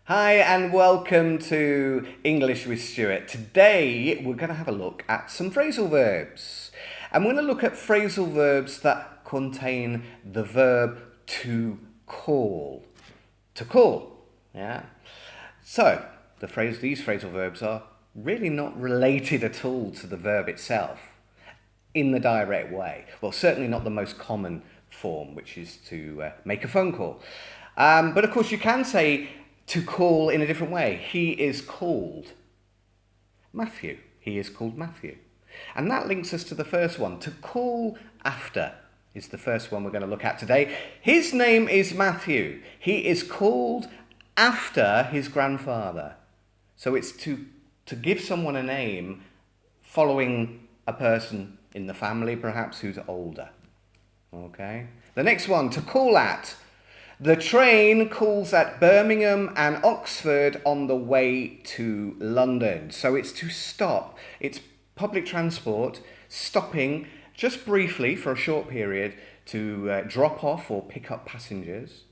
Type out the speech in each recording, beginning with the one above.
Hi and welcome to English with Stuart. Today we're going to have a look at some phrasal verbs. And we're going to look at phrasal verbs that contain the verb to call. To call, yeah. So these phrasal verbs are really not related at all to the verb itself in the direct way. Well, certainly not the most common form, which is to make a phone call. But of course you can say to call in a different way. He is called Matthew. He is called Matthew. And that links us to the first one. To call after is the first one we're going to look at today. His name is Matthew. He is called after his grandfather. So it's to give someone a name following a person in the family, perhaps, who's older. Okay. The next one, to call at. The train calls at Birmingham and Oxford on the way to London. So it's to stop. It's public transport stopping just briefly for a short period to drop off or pick up passengers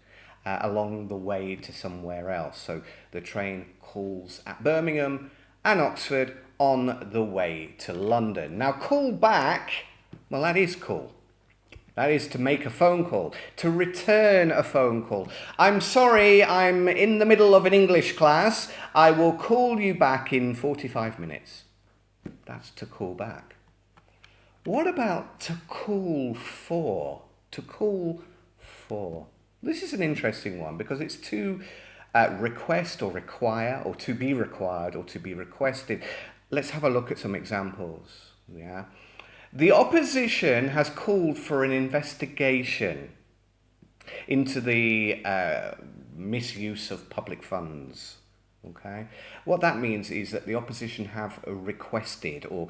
along the way to somewhere else. So the train calls at Birmingham and Oxford on the way to London. Now, call back, well, that is cool. That is to make a phone call, to return a phone call. I'm sorry, I'm in the middle of an English class. I will call you back in 45 minutes. That's to call back. What about to call for? To call for. This is an interesting one because it's to request or require, or to be required or to be requested. Let's have a look at some examples. Yeah. The opposition has called for an investigation into the misuse of public funds. Okay, what that means is that the opposition have requested or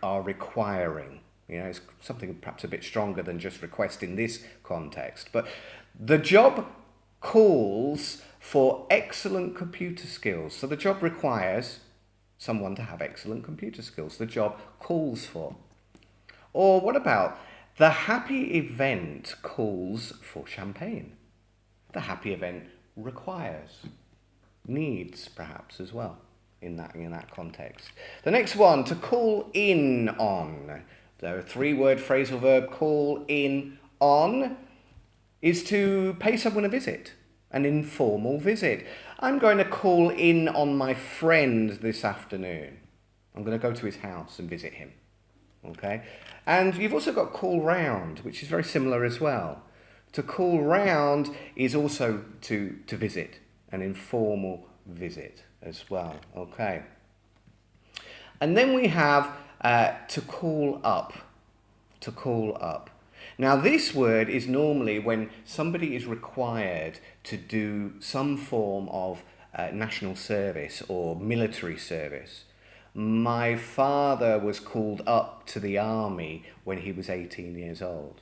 are requiring. You know, it's something perhaps a bit stronger than just request in this context. But the job calls for excellent computer skills. So the job requires someone to have excellent computer skills. The job calls for. Or what about the happy event calls for champagne? The happy event requires, needs perhaps as well in that context. The next one, to call in on. The three-word phrasal verb call in on is to pay someone a visit, an informal visit. I'm going to call in on my friend this afternoon. I'm going to go to his house and visit him. Okay, and you've also got call round, which is very similar as well. To call round is also to visit, an informal visit as well. Okay, and then we have to call up. To call up. Now this word is normally when somebody is required to do some form of national service or military service. My father was called up to the army when he was 18 years old.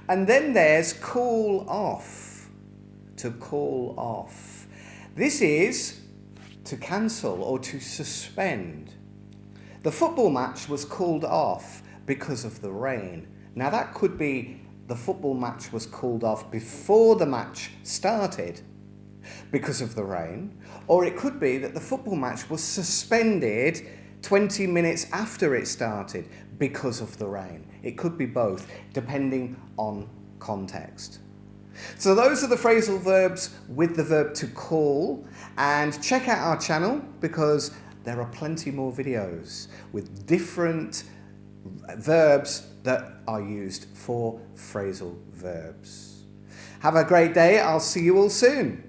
And then there's call off. To call off. This is to cancel or to suspend. The football match was called off because of the rain. Now that could be the football match was called off before the match started because of the rain, or it could be that the football match was suspended 20 minutes after it started because of the rain. It could be both, depending on context. So those are the phrasal verbs with the verb to call, and check out our channel because there are plenty more videos with different verbs that are used for phrasal verbs. Have a great day. I'll see you all soon.